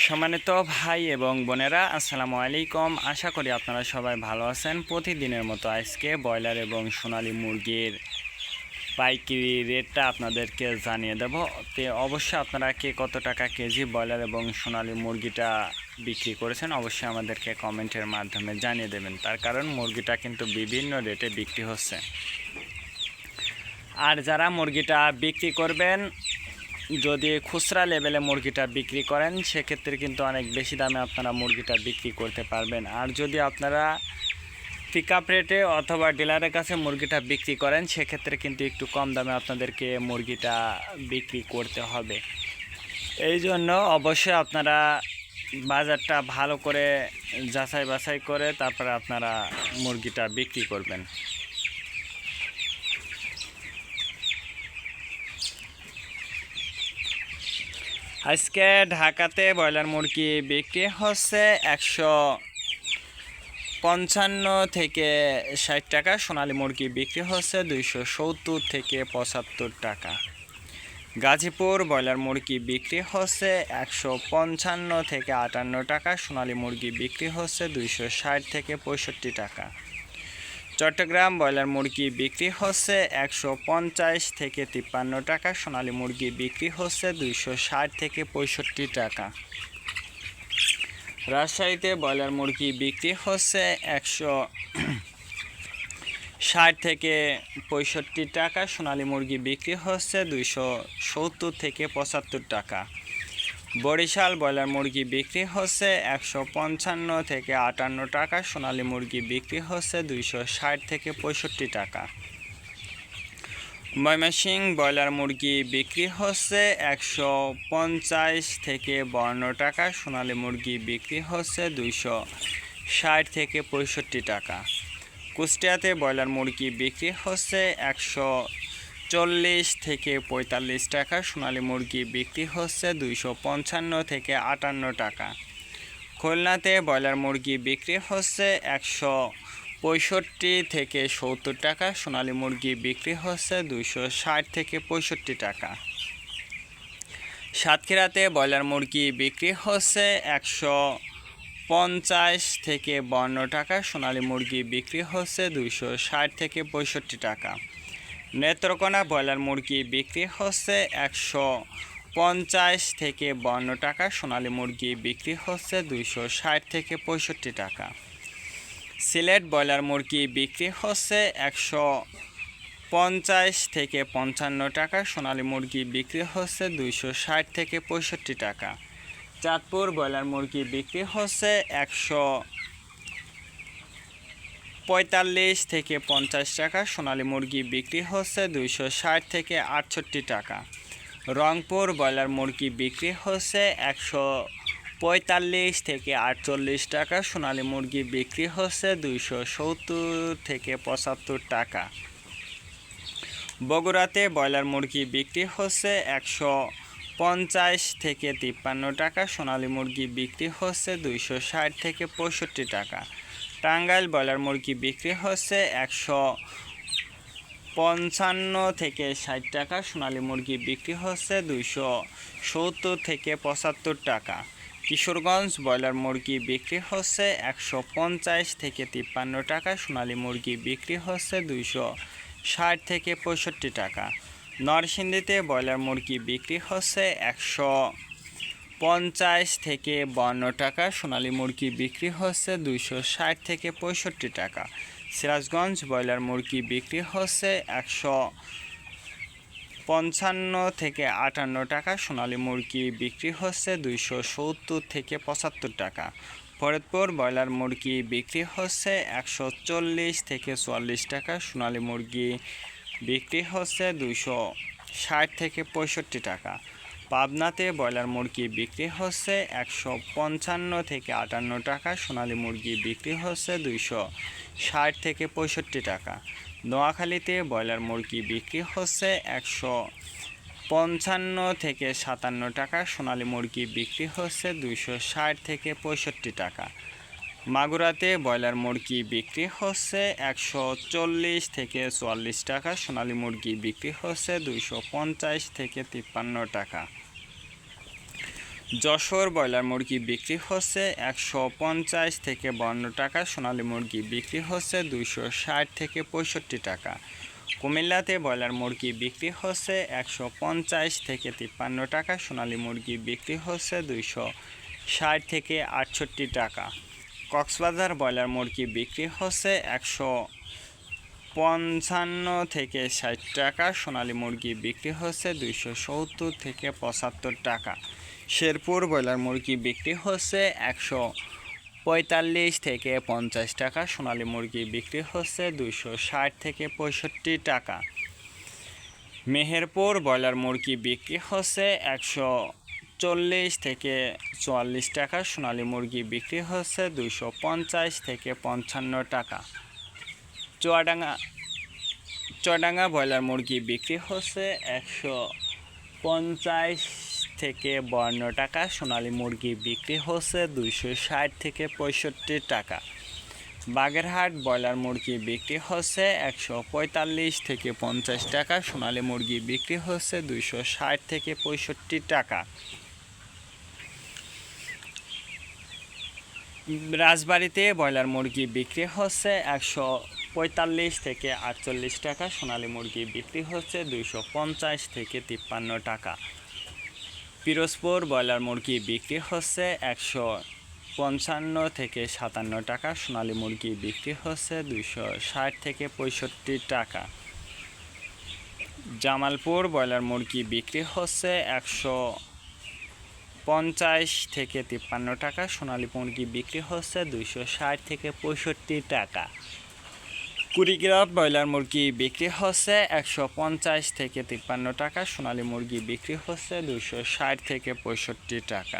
সম্মানিত ভাই এবং বোনেরা, আসসালামু আলাইকুম। আশা করি আপনারা সবাই ভালো আছেন। প্রতিদিনের মতো আজকে ব্রয়লার এবং সোনালী মুরগির পাইকারি রেটটা আপনাদেরকে জানিয়ে দেব। তো অবশ্যই আপনারা কে কত টাকা কেজি ব্রয়লার এবং সোনালী মুরগিটা বিক্রি করেছেন অবশ্যই আমাদেরকে কমেন্টের মাধ্যমে জানিয়ে দেবেন। তার কারণ মুরগিটা কিন্তু বিভিন্ন রেটে বিক্রি হচ্ছে। আর যারা মুরগিটা বিক্রি করবেন, যদি খুচরা লেভেলে মুরগিটা বিক্রি করেন সেক্ষেত্রে কিন্তু অনেক বেশি দামে আপনারা মুরগিটা বিক্রি করতে পারবেন। আর যদি আপনারা পিক আপ রেটে অথবা ডিলারের কাছে মুরগিটা বিক্রি করেন সেক্ষেত্রে কিন্তু একটু কম দামে আপনাদেরকে মুরগিটা বিক্রি করতে হবে। এই জন্য অবশ্যই আপনারা বাজারটা ভালো করে যাচাই বাছাই করে তারপরে আপনারা মুরগিটা বিক্রি করবেন। আজকে ঢাকাতে ব্রয়লার মুরগি বিক্রি হচ্ছে 155 থেকে 60 টাকা। সোনালী মুরগি বিক্রি হচ্ছে 270 থেকে 75 টাকা। গাজীপুর ব্রয়লার মুরগি বিক্রি হচ্ছে 155 থেকে 58 টাকা। সোনালী মুরগি বিক্রি হচ্ছে 260 থেকে 65 টাকা। চট্টগ্রাম ব্রয়লার মুরগি বিক্রি হচ্ছে 150 থেকে 53 টাকা। সোনালী মুরগি বিক্রি হচ্ছে 260 থেকে 65 টাকা। রাজশাহীতে ব্রয়লার মুরগি বিক্রি হচ্ছে 160 থেকে 65 টাকা। সোনালী মুরগি বিক্রি হচ্ছে 270 থেকে 75 টাকা। বরিশাল ব্রয়লার মুরগি বিক্রি হচ্ছে 155 থেকে 58 টাকা। সোনালী মুরগি বিক্রি হচ্ছে 260 থেকে 65 টাকা। ময়মনসিংহ ব্রয়লার মুরগি বিক্রি হচ্ছে 150 থেকে 52 টাকা। সোনালী মুরগি বিক্রি হচ্ছে 260 থেকে 65 টাকা। কুষ্টিয়াতে ব্রয়লার মুরগি বিক্রি হচ্ছে 140 থেকে 45 টাকা। সোনালী মুরগি বিক্রি হচ্ছে 255 থেকে 58 টাকা। খুলনাতে ব্রয়লার মুরগি বিক্রি হচ্ছে 165 থেকে 70 টাকা। সোনালী মুরগি বিক্রি হচ্ছে 260 থেকে 65 টাকা। সাতক্ষীরাতে ব্রয়লার মুরগি বিক্রি হচ্ছে 150 থেকে 52 টাকা। সোনালী মুরগি বিক্রি হচ্ছে 260 থেকে 65 টাকা। নেত্রকোনা ব্রয়লার মুরগি বিক্রি হচ্ছে 150 থেকে 52 টাকা। সোনালী মুরগি বিক্রি হচ্ছে 260 থেকে 65 টাকা। সিলেট ব্রয়লার মুরগি বিক্রি হচ্ছে 150 থেকে 55 টাকা। সোনালী মুরগি বিক্রি হচ্ছে 260 থেকে 65 টাকা। চাঁদপুর ব্রয়লার মুরগি বিক্রি হচ্ছে 145 থেকে 50 টাকা। সোনালী মুরগি বিক্রি হচ্ছে 260 থেকে 68 টাকা। রংপুর ব্রয়লার মুরগি বিক্রি হচ্ছে 145 থেকে 48 টাকা। সোনালী মুরগি বিক্রি হচ্ছে 270 থেকে 75 টাকা। বগুড়াতে ব্রয়লার মুরগি বিক্রি হচ্ছে 150 থেকে 53 টাকা। সোনালী মুরগি বিক্রি হচ্ছে 260 থেকে 65 টাকা। টাঙ্গাইল ব্রয়লার মুরগি বিক্রি হচ্ছে 155 থেকে 60 টাকা। সোনালী মুরগি বিক্রি হচ্ছে 270 থেকে 75 টাকা। কিশোরগঞ্জ ব্রয়লার মুরগি বিক্রি হচ্ছে 150 থেকে 53 টাকা। সোনালী মুরগি বিক্রি হচ্ছে 260 থেকে 65 টাকা। নরসিংদীতে ব্রয়লার মুরগি বিক্রি হচ্ছে 150 থেকে 52 টাকা। সোনালী মুরগি বিক্রি হচ্ছে 260 থেকে 65 টাকা। সিরাজগঞ্জ ব্রয়লার মুরগি বিক্রি হচ্ছে 155 থেকে 58 টাকা। সোনালী মুরগি বিক্রি হচ্ছে 270 থেকে 75 টাকা। ফরিদপুর ব্রয়লার মুরগি বিক্রি হচ্ছে 140 থেকে 44 টাকা। সোনালী মুরগি বিক্রি হচ্ছে 260 থেকে 65 টাকা। পাবনাতে ব্রয়লার মুরগি বিক্রি হচ্ছে 155 থেকে 58 টাকা। সোনালী মুরগি বিক্রি হচ্ছে 260 থেকে 65 টাকা। নোয়াখালীতে ব্রয়লার মুরগি বিক্রি হচ্ছে 155 থেকে 57 টাকা। সোনালী মুরগি বিক্রি হচ্ছে 260 থেকে 65 টাকা। মাগুরাতে ব্রয়লার মুরগি বিক্রি হচ্ছে 140 থেকে 44 টাকা। সোনালী মুরগি বিক্রি হচ্ছে 250 থেকে 53 টাকা। যশোর ব্রয়লার মুরগি বিক্রি হচ্ছে 150 থেকে 52 টাকা, সোনালী মুরগি বিক্রি হচ্ছে 260 থেকে 65 টাকা। কুমিল্লাতে ব্রয়লার মুরগি বিক্রি হচ্ছে 150 থেকে 53 টাকা, সোনালী মুরগি বিক্রি হচ্ছে 260 থেকে 68 টাকা। কক্সবাজার ব্রয়লার মুরগি বিক্রি হচ্ছে 155 থেকে 60 টাকা, সোনালী মুরগি বিক্রি হচ্ছে 270 থেকে 75 টাকা। শেরপুর ব্রয়লার মুরগি বিক্রি হচ্ছে 145 থেকে 50 টাকা, সোনালী মুরগি বিক্রি হচ্ছে 260 থেকে 65 টাকা। মেহেরপুর ব্রয়লার মুরগি বিক্রি হচ্ছে 140 থেকে 44 টাকা, সোনালী মুরগি বিক্রি হচ্ছে 250 থেকে 55 টাকা। চুয়াডাঙ্গা ব্রয়লার মুরগি বিক্রি হচ্ছে 150 থেকে 52 টাকা, সোনালী মুরগি বিক্রি হচ্ছে 260 থেকে 65 টাকা। বাগেরহাট ব্রয়লার মুরগি বিক্রি হচ্ছে 145 থেকে 50 টাকা, সোনালী মুরগি বিক্রি হচ্ছে 260 থেকে 65 টাকা। রাজবাড়িতে ব্রয়লার মুরগি বিক্রি হচ্ছে 145 থেকে 48 টাকা, সোনালী মুরগি বিক্রি হচ্ছে 250 থেকে 53 টাকা। পিরোজপুর ব্রয়লার মুরগি বিক্রি হচ্ছে 155 থেকে 57 টাকা, সোনালী মুরগি বিক্রি হচ্ছে 260 থেকে 65 টাকা। জামালপুর ব্রয়লার মুরগি বিক্রি হচ্ছে 150 থেকে 53 টাকা, সোনালী মুরগি বিক্রি হচ্ছে 260 থেকে 65 টাকা। কুড়িগ্রাম ব্রয়লার মুরগি বিক্রি হচ্ছে 150 থেকে 53 টাকা, সোনালী মুরগি বিক্রি হচ্ছে 260 থেকে 65 টাকা।